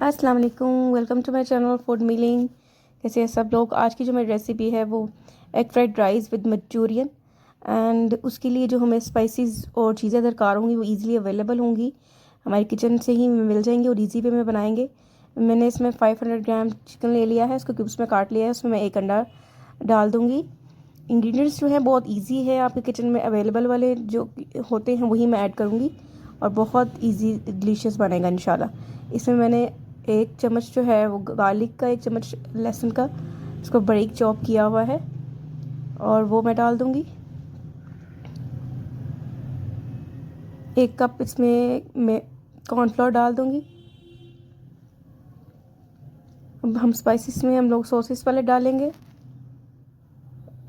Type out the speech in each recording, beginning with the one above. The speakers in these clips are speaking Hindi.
अस्सलाम वालेकुम, welcome to my channel food mealing. कैसे हैं सब लोग। आज की जो मेरी रेसिपी है वो egg fried rice with Manchurian. And उसके लिए जो हमें स्पाइसेस और चीज़ें दरकार होंगी वो इजीली अवेलेबल होंगी, हमारे किचन से ही मिल जाएंगी और इजी वे में बनाएंगे। मैंने इसमें 500 ग्राम चिकन ले लिया है, उसको क्यूब्स में काट लिया है, उसमें मैं एक अंडा डाल दूँगी। इंग्रेडिएंट्स जो है बहुत इजी है, आपके किचन में अवेलेबल वाले जो होते हैं वही मैं ऐड करूँगी और बहुत इजी डिलीशियस बनेगा इंशाल्लाह। इसमें मैंने एक चम्मच जो है वो गार्लिक का, एक चम्मच लहसुन का, इसको बारीक चॉप किया हुआ है और वो मैं डाल दूँगी। एक कप इसमें मैं कॉर्नफ्लोर डाल दूँगी। अब हम स्पाइसेस में हम लोग सॉसेस वाले डालेंगे।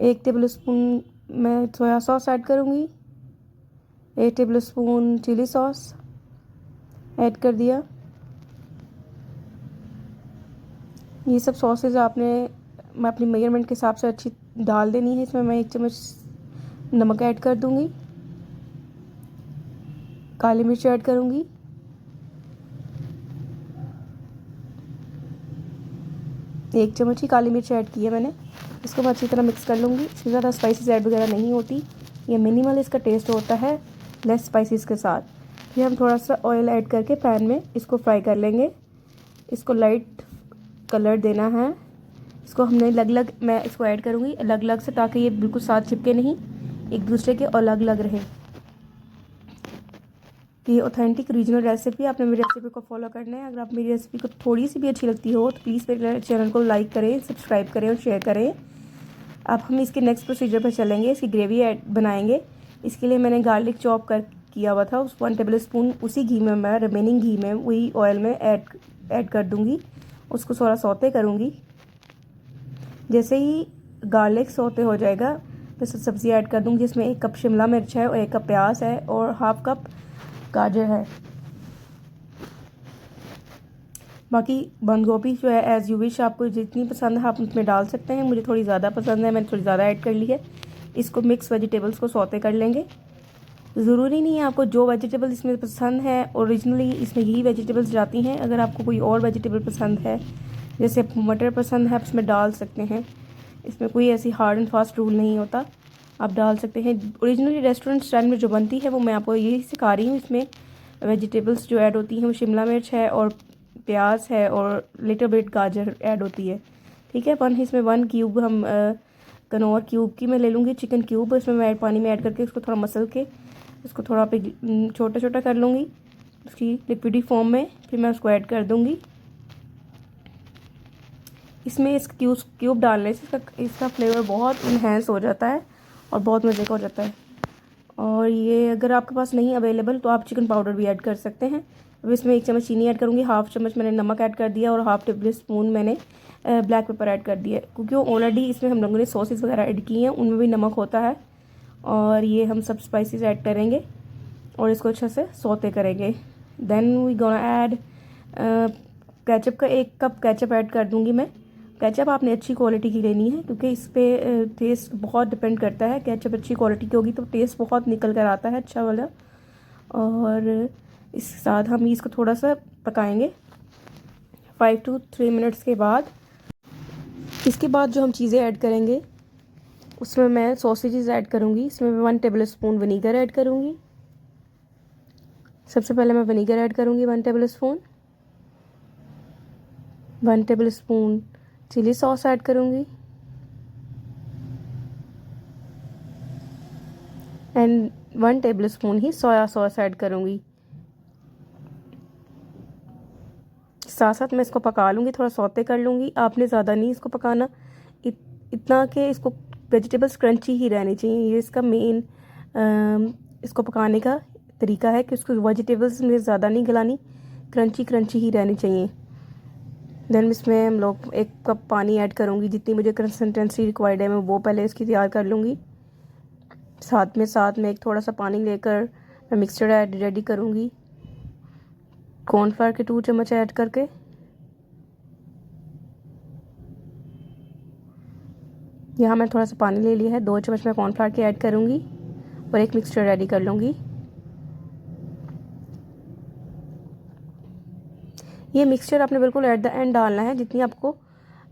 1 टेबल स्पून मैं सोया सॉस ऐड करूँगी। 1 tablespoon chilli sauce add कर दिया। ये सब सॉसेज आपने मैं अपनी मेजरमेंट के हिसाब से अच्छी डाल देनी है। इसमें मैं 1 चम्मच नमक ऐड कर दूँगी, काली मिर्च ऐड करूँगी, एक चम्मच ही काली मिर्च ऐड की है मैंने। इसको मैं अच्छी तरह मिक्स कर लूँगी। इसमें ज़्यादा स्पाइसेस ऐड वगैरह नहीं होती, ये मिनिमल इसका टेस्ट होता है लेस स्पाइसेस के साथ। फिर हम थोड़ा सा ऑयल ऐड करके पैन में इसको फ्राई कर लेंगे। इसको लाइट कलर देना है। इसको हमने अलग अलग मैं इसको ऐड करूँगी अलग अलग से, ताकि ये बिल्कुल साथ चिपके नहीं, एक दूसरे के अलग अलग रहे। ये ऑथेंटिक रीजनल रेसिपी, आपने मेरी रेसिपी को फॉलो करना है। अगर आप मेरी रेसिपी को थोड़ी सी भी अच्छी लगती हो तो प्लीज़ मेरे चैनल को लाइक करें, सब्सक्राइब करें और शेयर करें। अब हम इसके नेक्स्ट प्रोसीजर पर चलेंगे। इसकी ग्रेवी बनाएंगे। इसके लिए मैंने गार्लिक चॉप कर किया हुआ था, उस 1 टेबल स्पून उसी घी में मैं रिमेनिंग घी में वही ऑयल में ऐड कर दूँगी। उसको थोड़ा सौते करूँगी। जैसे ही गार्लिक सौते हो जाएगा तो सब्ज़ी ऐड कर दूँगी, जिसमें 1 कप शिमला मिर्च है और 1 कप प्याज है और हाफ कप गाजर है। बाकी बंद गोभी जो है एज़ यू विश, आपको जितनी पसंद है आप उसमें डाल सकते हैं। मुझे थोड़ी ज़्यादा पसंद है, मैंने थोड़ी ज़्यादा ऐड कर ली है। इसको मिक्स वेजिटेबल्स को सौते कर लेंगे। ज़रूरी नहीं है आपको जो वेजिटेबल इसमें पसंद है, ओरिजिनली इसमें यही वेजिटेबल्स जाती हैं। अगर आपको कोई और वेजिटेबल पसंद है, जैसे आपको मटर पसंद है, आप इसमें डाल सकते हैं। इसमें कोई ऐसी हार्ड एंड फास्ट रूल नहीं होता, आप डाल सकते हैं। ओरिजिनली रेस्टोरेंट स्टाइल में जो बनती है वो मैं आपको यही सिखा रही हूँ। इसमें वेजिटेबल्स जो ऐड होती हैं वो शिमला मिर्च है और प्याज है और लिटिल बिट गाजर ऐड होती है। ठीक है। इसमें 1 क्यूब हम कनौर क्यूब की मैं ले लूँगी चिकन क्यूब। इसमें मैं पानी में ऐड करके उसको थोड़ा मसल के इसको थोड़ा पे छोटा छोटा कर लूँगी उसकी लिक्विडी फॉर्म में। फिर मैं उसको ऐड कर दूँगी। इसमें इस क्यूब डालने से इसका फ्लेवर बहुत इन्हेंस हो जाता है और बहुत मज़े का हो जाता है। और ये अगर आपके पास नहीं अवेलेबल तो आप चिकन पाउडर भी ऐड कर सकते हैं। अब इसमें 1 चम्मच चीनी ऐड करूँगी, हाफ चम्मच मैंने नमक ऐड कर दिया और हाफ टेबल स्पून मैंने ब्लैक पेपर ऐड कर दिया, क्योंकि ऑलरेडी इसमें हम लोगों ने सॉसेस वगैरह ऐड किए हैं, उनमें भी नमक होता है। और ये हम सब स्पाइसेस ऐड करेंगे और इसको अच्छे से सौते करेंगे। Then we gonna add ketchup का 1 कप केचप ऐड कर दूँगी मैं। केचप आपने अच्छी क्वालिटी की लेनी है, क्योंकि इस पर टेस्ट बहुत डिपेंड करता है। केचप अच्छी क्वालिटी की होगी तो टेस्ट बहुत निकल कर आता है अच्छा वाला। और इस साथ हम इसको थोड़ा सा पकाएंगे 5 to 3 मिनट्स के बाद। इसके बाद जो हम चीज़ें ऐड करेंगे उसमें मैं सॉसेजेस ऐड करूँगी। इसमें मैं 1 टेबल स्पून विनीगर ऐड करूँगी। सबसे पहले मैं विनीगर ऐड करूँगी 1 tablespoon. 1 tablespoon chilli sauce add करूँगी एंड 1 टेबल स्पून ही सोया सॉस ऐड करूँगी। साथ साथ मैं इसको पका लूँगी, थोड़ा सौते कर लूँगी। आपने ज़्यादा नहीं इसको पकाना, इतना कि इसको वेजिटेबल्स क्रंची ही रहनी चाहिए। ये इसका मेन इसको पकाने का तरीका है कि उसको वेजिटेबल्स में ज़्यादा नहीं गलानी, क्रंची क्रंची ही रहनी चाहिए। देन इसमें हम लोग 1 कप पानी ऐड करूँगी, जितनी मुझे कंसिस्टेंसी रिक्वायर्ड है मैं वो पहले इसकी तैयार कर लूँगी। साथ में एक थोड़ा सा पानी लेकर मैं मिक्सचर रेडी करूँगी कॉर्नफ्लावर के 2 चम्मच ऐड करके। यहाँ मैं थोड़ा सा पानी ले लिया है, 2 चम्मच मैं कॉर्नफ्लावर के ऐड करूँगी और एक मिक्सचर रेडी कर लूँगी। ये मिक्सचर आपने बिल्कुल एट द एंड डालना है, जितनी आपको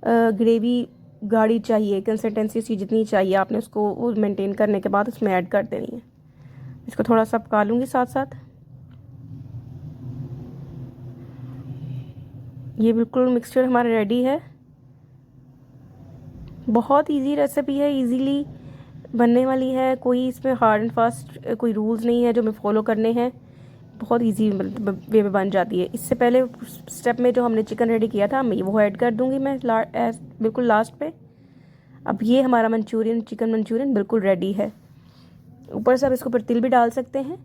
ग्रेवी गाढ़ी चाहिए, कंसिस्टेंसी सी जितनी चाहिए आपने उसको वो मेंटेन करने के बाद उसमें ऐड कर देनी है। इसको थोड़ा सा पका लूँगी साथ साथ। ये बिल्कुल मिक्सचर हमारा रेडी है। बहुत इजी रेसिपी है, इजीली बनने वाली है। कोई इसमें हार्ड एंड फास्ट कोई रूल्स नहीं है जो हमें फॉलो करने हैं। बहुत इजी वे में बन जाती है। इससे पहले स्टेप में जो हमने चिकन रेडी किया था वो ऐड कर दूंगी मैं बिल्कुल लास्ट पे। अब ये हमारा मंचूरियन, चिकन मंचूरियन बिल्कुल रेडी है। ऊपर से आप इसके ऊपर तिल भी डाल सकते हैं।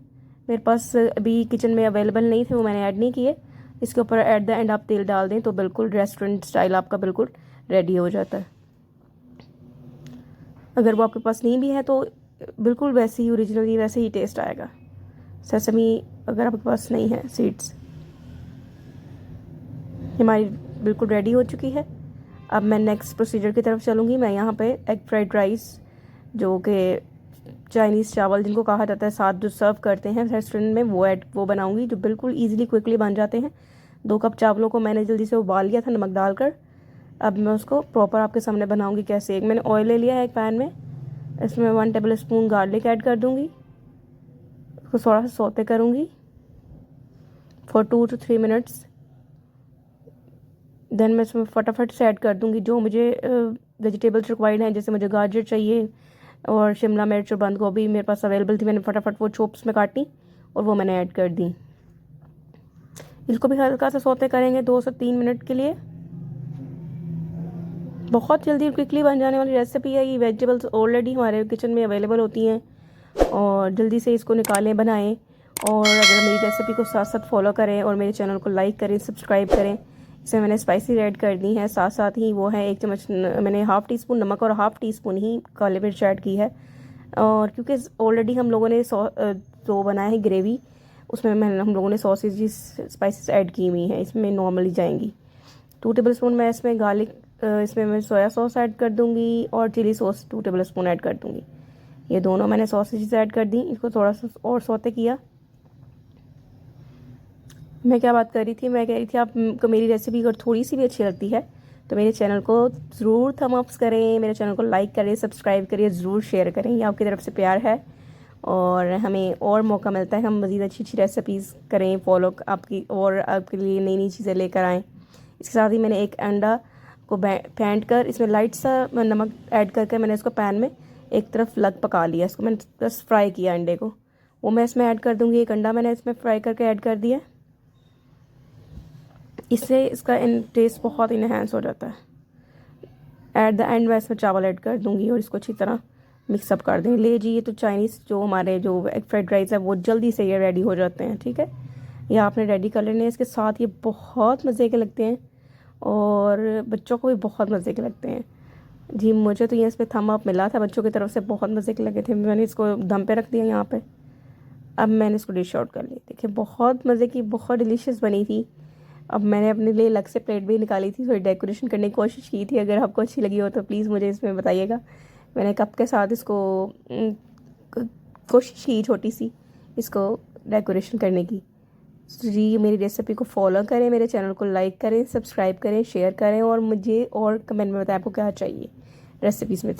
मेरे पास अभी किचन में अवेलेबल नहीं थे, वो मैंने ऐड नहीं किए। इसके ऊपर एट द एंड आप तेल डाल दें तो बिल्कुल रेस्टोरेंट स्टाइल आपका बिल्कुल रेडी हो जाता है। अगर वो आपके पास नहीं भी है तो बिल्कुल वैसे ही ओरिजिनली वैसे ही टेस्ट आएगा। सेसमी अगर आपके पास नहीं है सीड्स। हमारी बिल्कुल रेडी हो चुकी है। अब मैं नेक्स्ट प्रोसीजर की तरफ चलूँगी। मैं यहाँ पे एग फ्राइड राइस, जो कि चाइनीज़ चावल जिनको कहा जाता है, साथ जो सर्व करते हैं रेस्टोरेंट में, वो बनाऊँगी, जो बिल्कुल ईजिली क्विकली बन जाते हैं। 2 कप चावलों को मैंने जल्दी से उबाल लिया था नमक डालकर। अब मैं उसको प्रॉपर आपके सामने बनाऊँगी कैसे। एक मैंने ऑयल ले लिया है एक पैन में, इसमें 1 टेबल स्पून गार्लिक ऐड कर दूँगी। उसको थोड़ा सा सौते करूँगी फॉर 2 to 3 मिनट्स। देन मैं इसमें फटाफट से ऐड कर दूँगी जो मुझे वेजिटेबल्स रिक्वायर्ड हैं। जैसे मुझे गाजर चाहिए और शिमला मिर्च और बंद गोभी मेरे पास अवेलेबल थी। मैंने फटाफट वो चॉप्स में काटी और वो मैंने ऐड कर दी। इसको भी हल्का सा सौते करेंगे 2 से 3 मिनट के लिए। बहुत जल्दी क्विकली बन जाने वाली रेसिपी है। ये वेजिटेबल्स ऑलरेडी हमारे किचन में अवेलेबल होती हैं और जल्दी से इसको निकालें, बनाएं। और अगर मेरी रेसिपी को साथ साथ फॉलो करें और मेरे चैनल को लाइक करें, सब्सक्राइब करें। इसमें मैंने स्पाइसी ऐड कर दी है, साथ साथ ही वो है 1 चम्मच मैंने ½ टीस्पून नमक और ½ टीस्पून ही काली मिर्च ऐड की है। और क्योंकि ऑलरेडी हम लोगों ने जो बनाया है ग्रेवी, उसमें हम लोगों ने सॉसेज स्पाइसेस ऐड की हुई हैं, इसमें नॉर्मली जाएंगी। 2 टेबल स्पून मैं इसमें गार्लिक इसमें मैं सोया सॉस ऐड कर दूंगी और chilli sauce 2 tablespoon add कर दूंगी। ये दोनों मैंने सॉसेज ऐड कर दी। इसको थोड़ा सा और सौते किया। मैं क्या बात कर रही थी, मैं कह रही थी आपको मेरी रेसिपी अगर थोड़ी सी भी अच्छी लगती है तो मेरे चैनल को ज़रूर थम अप्स करें, मेरे चैनल को लाइक करें, सब्सक्राइब करिए, ज़रूर शेयर करें। ये आपकी तरफ से प्यार है और हमें और मौका मिलता है हम मज़ीद अच्छी अच्छी रेसिपीज़ करें फॉलो आपकी, और आपके लिए नई नई चीज़ें लेकर आएँ। इसके साथ ही मैंने एक अंडा को फेंट कर इसमें लाइट सा नमक ऐड करके मैंने इसको पैन में एक तरफ लग पका लिया। इसको मैंने बस फ्राई किया अंडे को, वो मैं इसमें ऐड कर दूँगी। एक अंडा मैंने इसमें फ्राई करके ऐड कर दिया। इससे इसका टेस्ट बहुत इनहेंस हो जाता है। एट द एंड मैं इसमें चावल ऐड कर दूँगी और इसको अच्छी तरह मिक्सअप कर देंगे। ले जी, ये तो चाइनीज़ जो हमारे जो एग फ्राइड राइस है वो जल्दी से ये रेडी हो जाते हैं। ठीक है, ये आपने रेडी कर लेने हैं। इसके साथ ये बहुत मज़े के लगते हैं और बच्चों को भी बहुत मज़े के लगते हैं। जी, मुझे तो ये इस पर थम अप मिला था, बच्चों की तरफ से बहुत मज़े के लगे थे। मैंने इसको दम पे रख दिया यहाँ पे। अब मैंने इसको डिश आउट कर ली। देखिए बहुत मज़े की, बहुत डिलीशियस बनी थी। अब मैंने अपने लिए अलग से प्लेट भी निकाली थी, थोड़ी डेकोरेशन करने की कोशिश की थी। अगर आपको अच्छी लगी हो तो प्लीज़ मुझे इसमें बताइएगा। मैंने कप के साथ इसको कोशिश की छोटी सी इसको डेकोरेशन करने की। जी, मेरी रेसिपी को फॉलो करें, मेरे चैनल को लाइक करें, सब्सक्राइब करें, शेयर करें और मुझे और कमेंट में बताएं आपको क्या चाहिए रेसिपीज़ में।